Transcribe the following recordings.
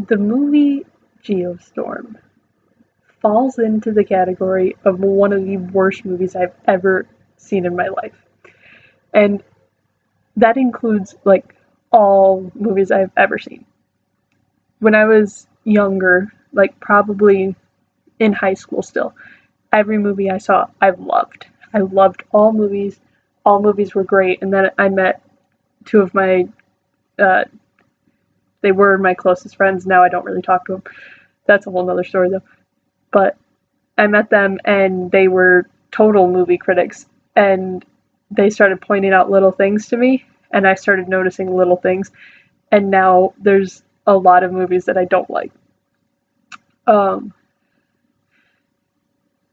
The movie Geostorm falls into the category of one of the worst movies I've ever seen in my life. And that includes like all movies I've ever seen. When I was younger, like probably in high school still, every movie I saw, I loved. I loved all movies. All movies were great. And then I met two of my, they were my closest friends. Now I don't really talk to them. That's a whole nother story though. But I met them and they were total movie critics. And they started pointing out little things to me. And I started noticing little things. And now there's a lot of movies that I don't like.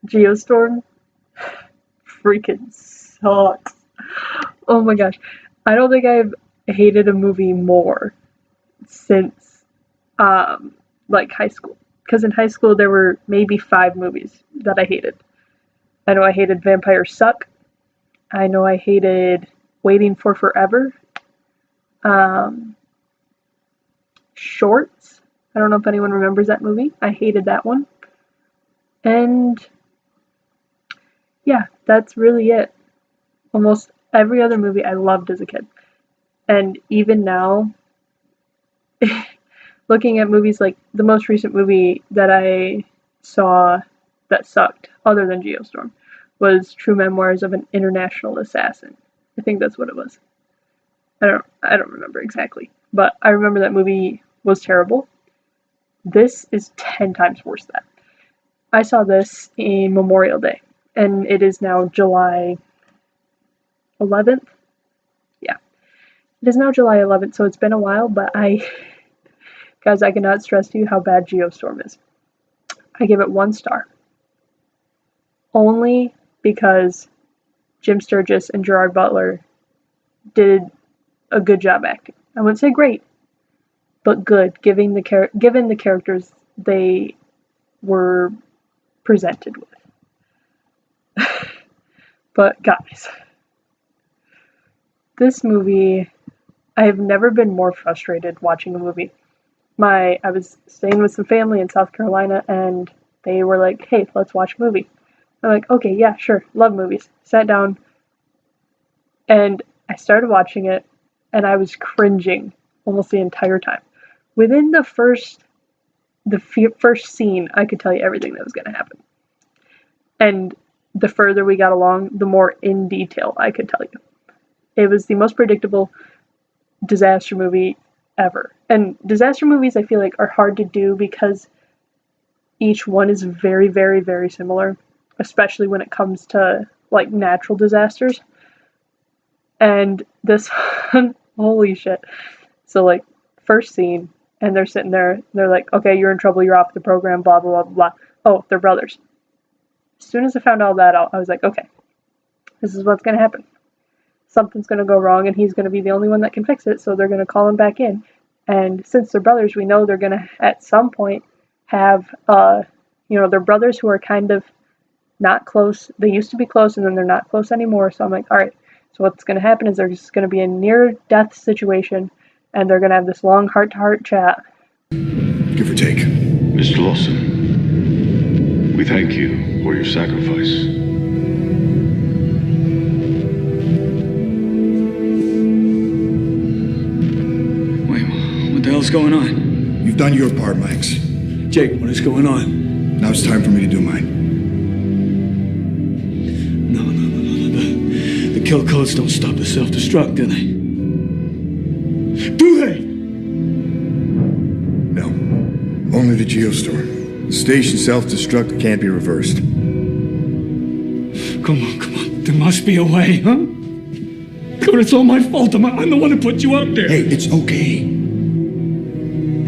Geostorm freaking sucks. Oh my gosh. I don't think I've hated a movie more since like high school. Because in high school there were maybe 5 movies that I hated. I know I hated Vampires Suck. I know I hated Waiting for Forever. Shorts. I don't know if anyone remembers that movie. I hated that one. And yeah, that's really it. Almost every other movie I loved as a kid. And even now, looking at movies like the most recent movie that I saw that sucked, other than Geostorm, was True Memoirs of an International Assassin. I think that's what it was. I don't remember exactly, but I remember that movie was terrible. This is 10 times worse than that. I saw this in Memorial Day, and it is now July 11th. Yeah, it is now July 11th, so it's been a while, but guys, I cannot stress to you how bad Geostorm is. I give it 1 star. Only because Jim Sturgis and Gerard Butler did a good job acting. I wouldn't say great, but good, given the characters they were presented with. But guys, this movie, I have never been more frustrated watching a movie. I was staying with some family in South Carolina, and they were like, hey, let's watch a movie. I'm like, okay, yeah, sure, love movies. Sat down, and I started watching it, and I was cringing almost the entire time. Within the first scene, I could tell you everything that was going to happen. And the further we got along, the more in detail I could tell you. It was the most predictable disaster movie ever. And disaster movies, I feel like, are hard to do because each one is very, very, very similar, especially when it comes to, like, natural disasters. And this one, holy shit. So, like, first scene, and they're sitting there, they're like, okay, you're in trouble, you're off the program, blah, blah, blah, blah. Oh, they're brothers. As soon as I found all that out, I was like, okay, this is what's going to happen. Something's going to go wrong, and he's going to be the only one that can fix it, so they're going to call him back in. And since they're brothers, we know they're going to, at some point, have, they're brothers who are kind of not close. They used to be close, and then they're not close anymore, so I'm like, alright, so what's going to happen is there's going to be a near-death situation, and they're going to have this long heart-to-heart chat. Give or take. Mr. Lawson, we thank you for your sacrifice. Wait, what the hell's going on? You've done your part, Max. Jake, what is going on? Now it's time for me to do mine. No. The kill codes don't stop the self-destruct, do they? Do they? No. Only the Geostorm. The station self-destruct can't be reversed. Come on. There must be a way, huh? God, it's all my fault. I'm the one who put you out there. Hey, it's okay.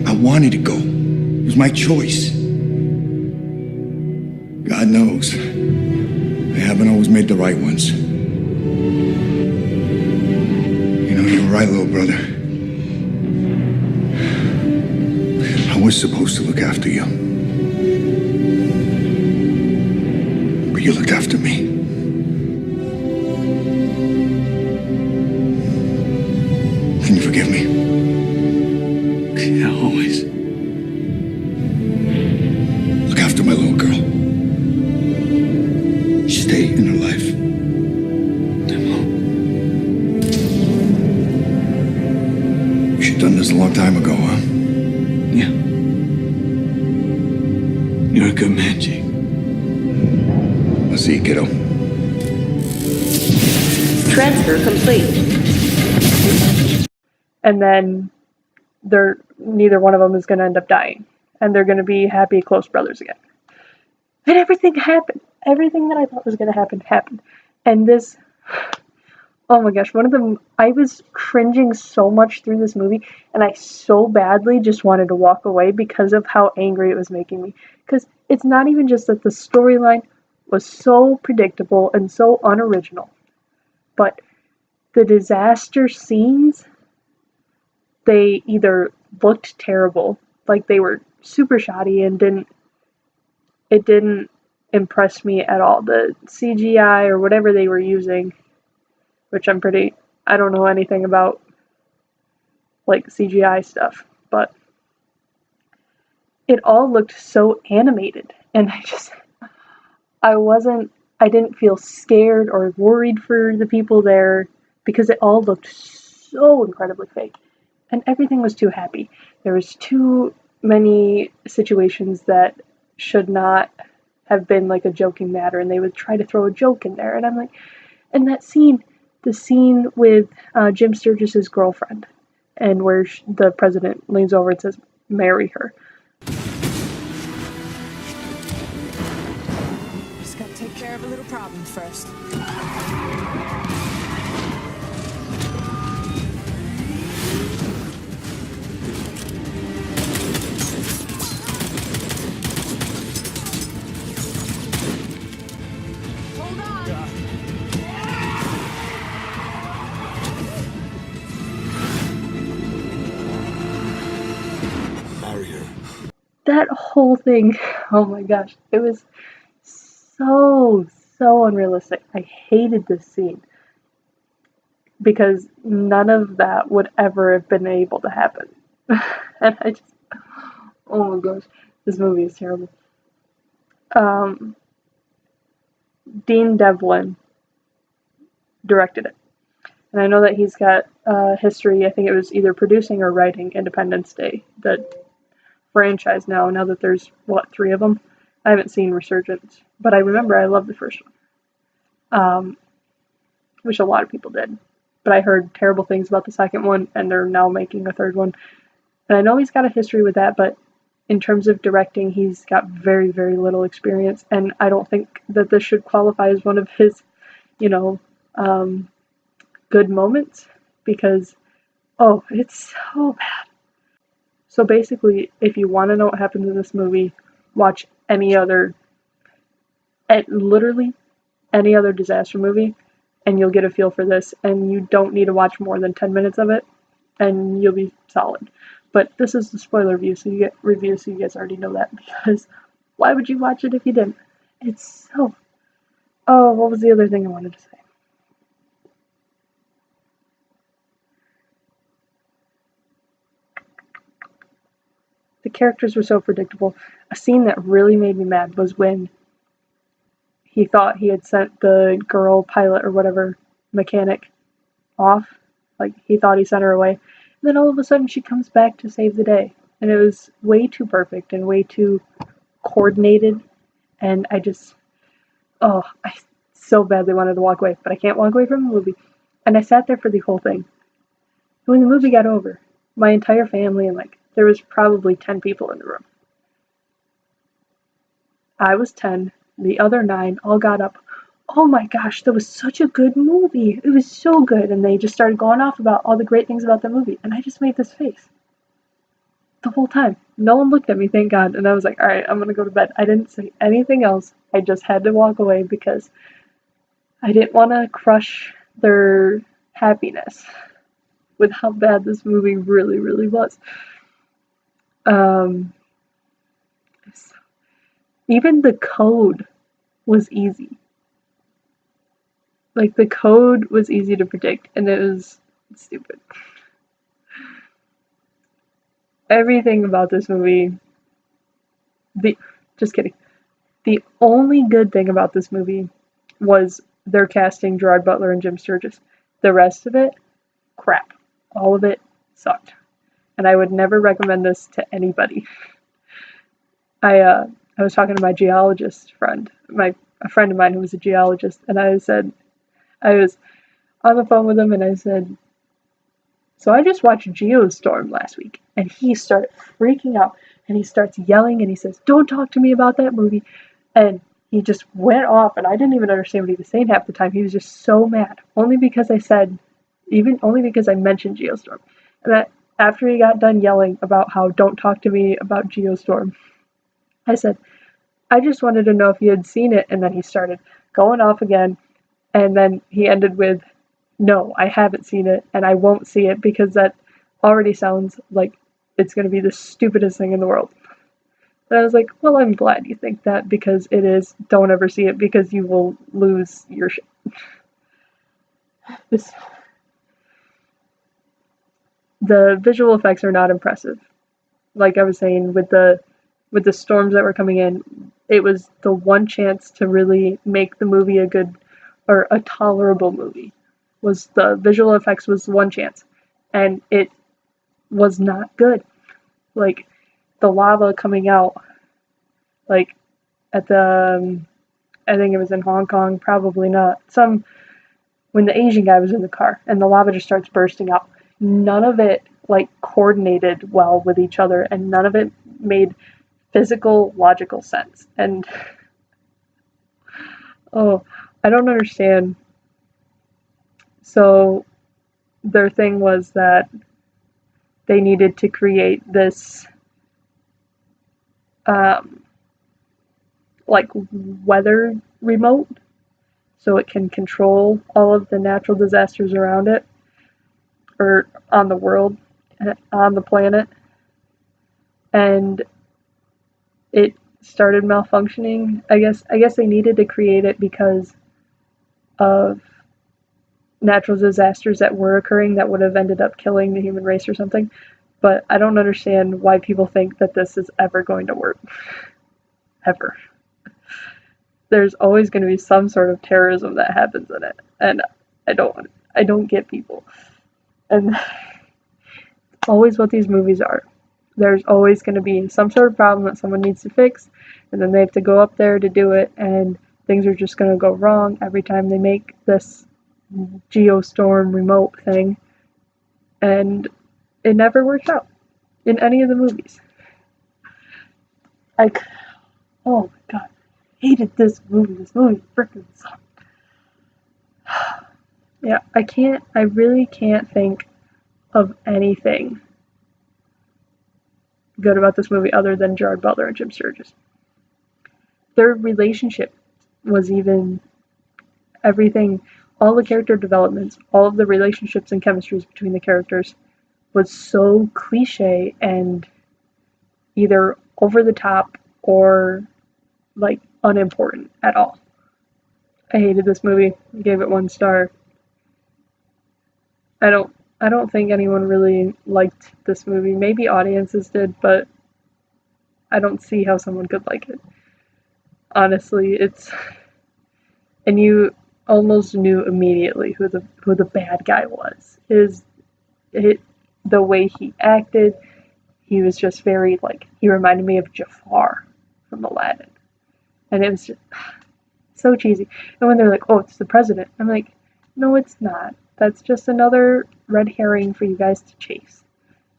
I wanted to go. It was my choice. God knows, I haven't always made the right ones. You know, you were right, little brother. I was supposed to look after you. But you looked after me. Can you forgive me? Yeah, always. a long time ago, huh? Yeah. You're a good man, Jake. I'll see you, kiddo. Transfer complete. And then neither one of them is going to end up dying. And they're going to be happy, close brothers again. And everything happened. Everything that I thought was going to happen, happened. And this, oh my gosh, I was cringing so much through this movie, and I so badly just wanted to walk away because of how angry it was making me. Because it's not even just that the storyline was so predictable and so unoriginal, but the disaster scenes, they either looked terrible, like they were super shoddy and it didn't impress me at all. The CGI or whatever they were using, which I don't know anything about like CGI stuff, but it all looked so animated, and I didn't feel scared or worried for the people there because it all looked so incredibly fake, and everything was too happy. There was too many situations that should not have been like a joking matter, and they would try to throw a joke in there, and I'm like, and the scene with Jim Sturgis's girlfriend, and where the president leans over and says, "Marry her." Just gotta take care of a little problem first. Hold on. Marry her. That whole thing, oh my gosh, it was so unrealistic. I hated this scene because none of that would ever have been able to happen. And oh my gosh, this movie is terrible. Dean Devlin directed it. And I know that he's got history, I think it was either producing or writing Independence Day, the franchise now that there's, 3 of them? I haven't seen Resurgence, but I remember I loved the first one. Which a lot of people did. But I heard terrible things about the second one, and they're now making a third one. And I know he's got a history with that, but in terms of directing, he's got very, very little experience, and I don't think that this should qualify as one of his, good moments, because, it's so bad. So basically, if you want to know what happens in this movie, watch literally any other disaster movie, and you'll get a feel for this, and you don't need to watch more than 10 minutes of it, and you'll be solid. But this is the spoiler review, so you guys already know that, because why would you watch it if you didn't? It's so... Oh, what was the other thing I wanted to say? The characters were so predictable. A scene that really made me mad was when he thought he had sent the girl pilot or whatever, mechanic, off. Like, he thought he sent her away. And then all of a sudden she comes back to save the day. And it was way too perfect and way too coordinated. And I so badly wanted to walk away. But I can't walk away from the movie. And I sat there for the whole thing. When the movie got over, my entire family and there was probably 10 people in the room. I was 10. The other 9 all got up. Oh my gosh, that was such a good movie. It was so good. And they just started going off about all the great things about the movie. And I just made this face the whole time. No one looked at me, thank God. And I was like, all right, I'm going to go to bed. I didn't say anything else. I just had to walk away because I didn't want to crush their happiness with how bad this movie really, really was. Even the code was easy. The code was easy to predict, and it was stupid. Everything about this movie, just kidding. The only good thing about this movie was their casting Gerard Butler and Jim Sturgis. The rest of it, crap. All of it sucked. and I would never recommend this to anybody. I was talking to my geologist friend, a friend of mine who was a geologist, and I was on the phone with him, and I said, so I just watched Geostorm last week, and he started freaking out, and he starts yelling, and he says, don't talk to me about that movie, and he just went off, and I didn't even understand what he was saying half the time. He was just so mad, only because I mentioned Geostorm. And that after he got done yelling about how don't talk to me about Geostorm, I said, I just wanted to know if you had seen it, and then he started going off again, and then he ended with, no, I haven't seen it, and I won't see it, because that already sounds like it's going to be the stupidest thing in the world. And I was like, well, I'm glad you think that, because it is. Don't ever see it, because you will lose your shit. The visual effects are not impressive. Like I was saying, with the storms that were coming in, it was the one chance to really make the movie a good or a tolerable movie. Was the visual effects was one chance, and it was not good. Like the lava coming out, like at the I think it was in Hong Kong, probably not. When the Asian guy was in the car and the lava just starts bursting out. None of it like coordinated well with each other, and none of it made physical, logical sense. And I don't understand. So their thing was that they needed to create this like weather remote so it can control all of the natural disasters around it, or on the world, on the planet. And it started malfunctioning. I guess they needed to create it because of natural disasters that were occurring that would have ended up killing the human race or something. But I don't understand why people think that this is ever going to work. Ever. There's always going to be some sort of terrorism that happens in it, and I don't get people. And always what these movies are. There's always going to be some sort of problem that someone needs to fix, and then they have to go up there to do it, and things are just going to go wrong every time they make this Geostorm remote thing, and it never works out in any of the movies. Oh my god, hated this movie. This movie freaking sucked. Yeah, I really can't think of anything good about this movie other than Gerard Butler and Jim Sturgis. Their relationship was even everything, all the character developments, all of the relationships and chemistries between the characters was so cliche and either over the top or like unimportant at all. I hated this movie. I gave it 1 star. I don't think anyone really liked this movie. Maybe audiences did, but I don't see how someone could like it. Honestly, and you almost knew immediately who the bad guy was. The way he acted, he was just very he reminded me of Jafar from Aladdin. And it was just so cheesy. And when they're like, oh, it's the president, I'm like, no, it's not. That's just another red herring for you guys to chase.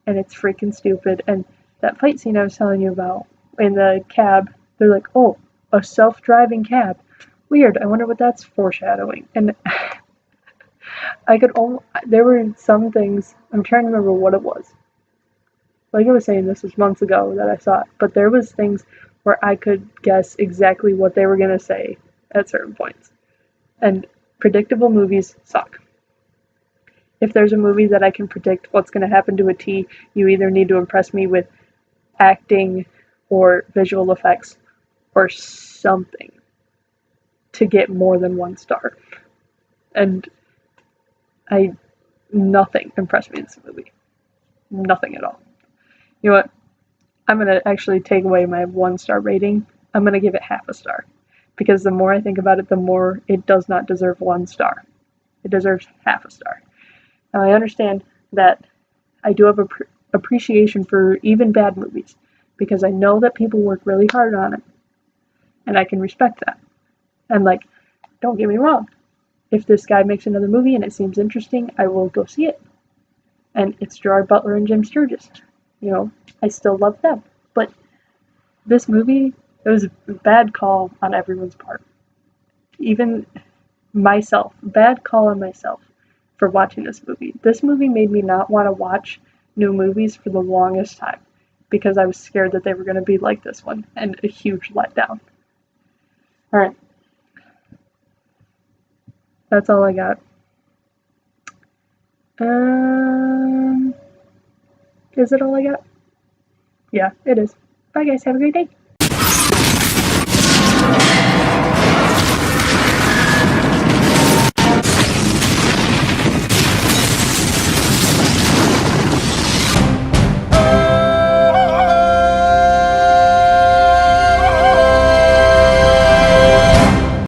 And it's freaking stupid. And that fight scene I was telling you about in the cab, they're like, oh, a self-driving cab. Weird. I wonder what that's foreshadowing. And there were some things, I'm trying to remember what it was. Like I was saying, this was months ago that I saw it, but there was things where I could guess exactly what they were going to say at certain points. And predictable movies suck. If there's a movie that I can predict what's going to happen to a T, you either need to impress me with acting or visual effects or something to get more than 1 star. And nothing impressed me in this movie. Nothing at all. You know what? I'm going to actually take away my 1 star rating. I'm going to give it half a star. Because the more I think about it, the more it does not deserve 1 star. It deserves half a star. Now I understand that I do have a appreciation for even bad movies, because I know that people work really hard on it, and I can respect that. And like, don't get me wrong, if this guy makes another movie and it seems interesting, I will go see it. And it's Gerard Butler and Jim Sturgis. You know, I still love them. But this movie, it was a bad call on everyone's part. Even myself, bad call on myself for watching this movie. This movie made me not want to watch new movies for the longest time because I was scared that they were going to be like this one, and a huge letdown. Alright. That's all I got. Is it all I got? Yeah, it is. Bye guys, have a great day.